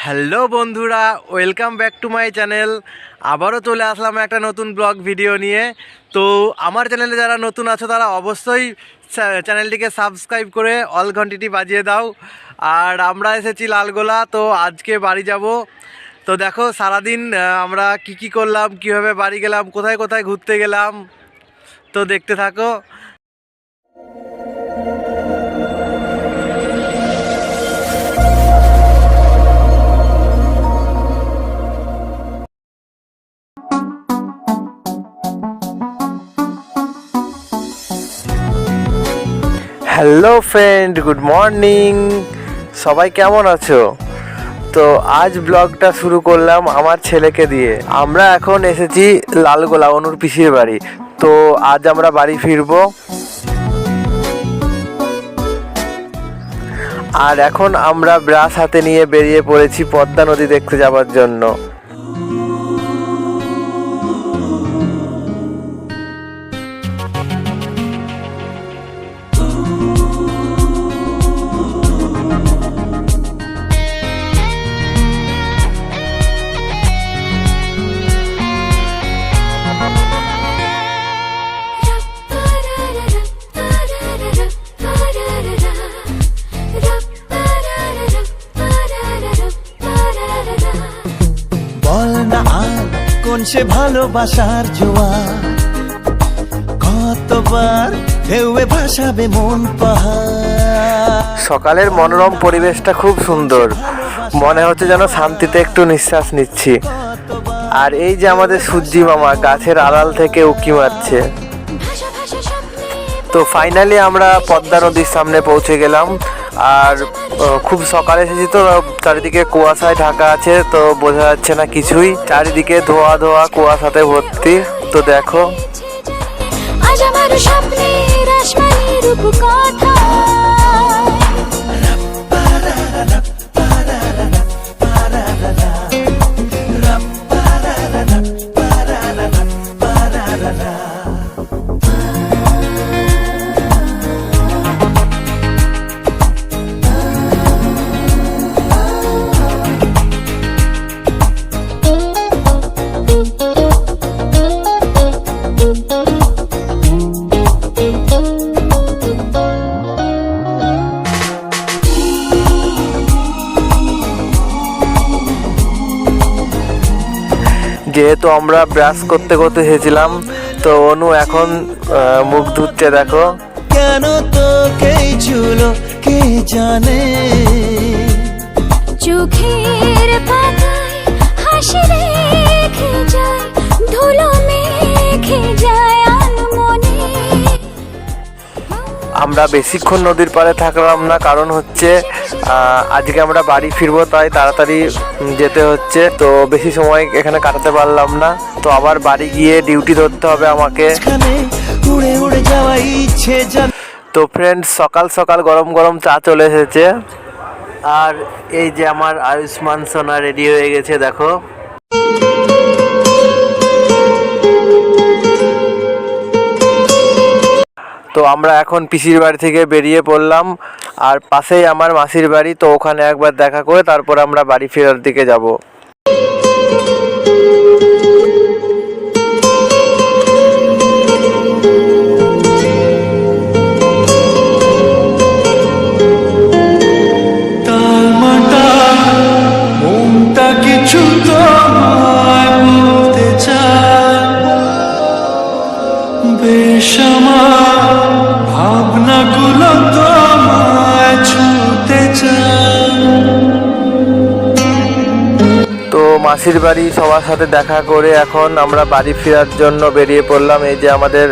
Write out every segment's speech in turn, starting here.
Hello বন্ধুরা, welcome back to my channel. আবারও চলে আসলাম একটা নতুন ব্লগ ভিডিও নিয়ে। তো আমার চ্যানেলে যারা নতুন আছো তারা অবশ্যই চ্যানেলটিকে সাবস্ক্রাইব করে অল ঘন্টিটি বাজিয়ে দাও। আর আমরা এসেছি লালগোলা, তো আজকে বাড়ি যাব। তো দেখো সারাদিন আমরা কি করলাম, কিভাবে বাড়ি গেলাম, কোথায় কোথায় ঘুরতে গেলাম, তো দেখতে থাকো। Hello friend, good morning. সবাই কেমন আছো? তো আজ ব্লগটা শুরু করলাম আমার ছেলেকে দিয়ে। আমরা এখন এসেছি লালগোলা, অনুর পিসির বাড়ি। তো আজ আমরা বাড়ি ফিরবো। আর এখন আমরা ব্রাশ হাতে নিয়ে বেরিয়ে পড়েছি পদ্মা নদী দেখতে যাওয়ার জন্য। কোন সে ভালোবাসার জোয়ার, কতবার ঢেউয়ে ভাসাবে মন পাহাড়। সকালের মনোরম পরিবেশটা খুব সুন্দর, মনে হচ্ছে যেন শান্তিতে একটু নিঃশ্বাস নিচ্ছি। আর এই যে আমাদের সূর্যি মামা গাছের আড়াল থেকে উঁকি মারছে। তো ফাইনালি আমরা পদ্মা নদীর সামনে পৌঁছে গেলাম। আর খুব সকালে এসেছি, তো চারিদিকে কুয়াশায় ঢাকা আছে, তো বোঝা যাচ্ছে না কিছুই। চারিদিকে ধোয়া ধোয়া কুয়াশাতে ভর্তি। তো দেখো আজ আমার স্বপ্নের আসমানের রূপকথা। যেহেতু আমরা ব্রাশ করতে করতে এসেছিলাম, তো অনু এখন মুখ ধুচ্ছে। দেখো কেন তোকে ছুলো কে জানে, চোখের পাতায় হাসি রেখে যায়, ধুলো মেখে যায় আনমনে। আমরা বেশিক্ষণ নদীর পাড়ে থাকলাম না, কারণ হচ্ছে আজকে আমরা বাড়ি ফিরবো, তাই তাড়াতাড়ি যেতে হচ্ছে। তো বেশি সময় এখানে কাটাতে পারলাম না, তো আবার বাড়ি গিয়ে ডিউটি ধরতে হবে আমাকে। উড়ে উড়ে যাওয়া ইচ্ছে জানে। তো ফ্রেন্ডস, সকাল সকাল গরম গরম চা চলে এসেছে। আর এই যে আমার আয়ুষ্মান সোনা রেডি হয়ে গেছে, দেখো। তো আমরা এখন পিসির বাড়ি থেকে বেরিয়ে পড়লাম। আর পাশেই আমার মাসির বাড়ি, তো ওখানে একবার দেখা করে তারপর আমরা বাড়ি ফেরার দিকে যাব। কিছু তোমায় বলতে চাই, বেশ আমার ভাবনাগুলো তোমায় ছুঁতে চাই। তো মাসির বাড়ি সবার সাথে দেখা করে এখন আমরা বাড়ি ফেরার জন্য বেরিয়ে পড়লাম। এই যে আমাদের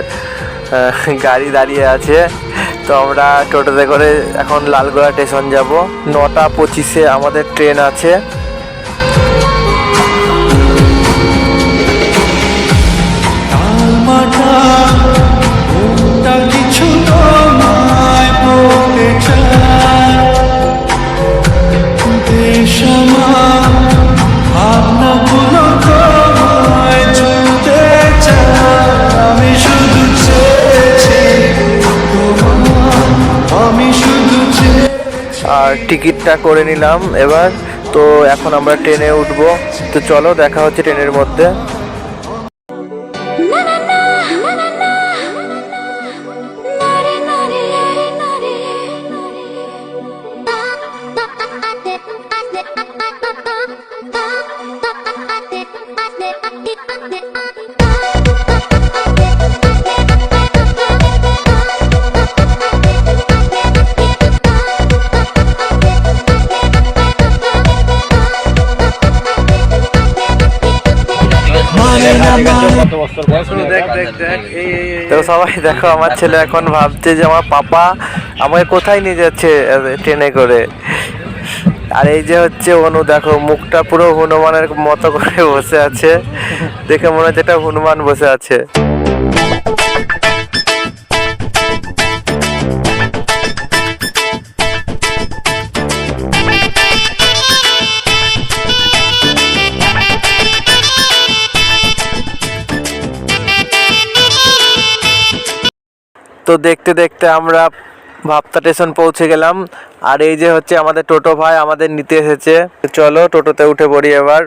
গাড়ি দাঁড়িয়ে আছে, তো আমরা টোটোতে করে এখন লালগোলা স্টেশন যাব। 9:25 আমাদের ট্রেন আছে। কিছু তোমায় বলতে চাই, বেশ আমার ভাবনাগুলো তোমায় ছুঁতে চাই। আমি শুধু চেয়েছি তোমায়, আমি শুধু আর টিকিটটা করে নিলাম। এবার তো এখন আমরা ট্রেনে উঠবো। তো চলো দেখা হচ্ছে ট্রেনের মধ্যে। না না না না না না নারে নারে নারে তো সবাই দেখো, আমার ছেলে এখন ভাবছে যে আমার পাপা আমাকে কোথায় নিয়ে যাচ্ছে ট্রেনে করে। আর এই যে হচ্ছে অনু, দেখো মুখটা পুরো হনুমানের মতো করে বসে আছে, দেখে মনে হচ্ছে একটা হনুমান বসে আছে। তো দেখতে দেখতে আমরা ভাবতা স্টেশন পৌঁছে গেলাম। আর এই যে হচ্ছে আমাদের টোটো ভাই আমাদের নিতে এসেছে। চলো টোটোতে উঠে পড়ি এবার।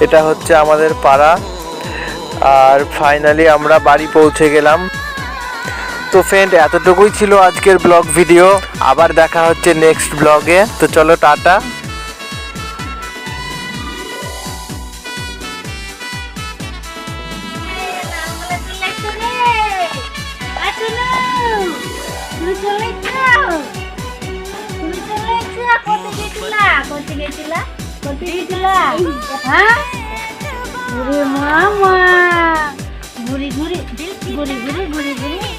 এটা হচ্ছে আমাদের পাড়া। আর ফাইনালি আমরা বাড়ি পৌঁছে গেলাম। তো ফ্রেন্ড, এতটুকুই ছিল আজকের ব্লগ ভিডিও। আবার দেখা হচ্ছে নেক্সট ব্লগে। তো চলো টাটা। মামা ঘুরি ঘুরি ঘুরি ঘুরি ঘুরি ঘুরি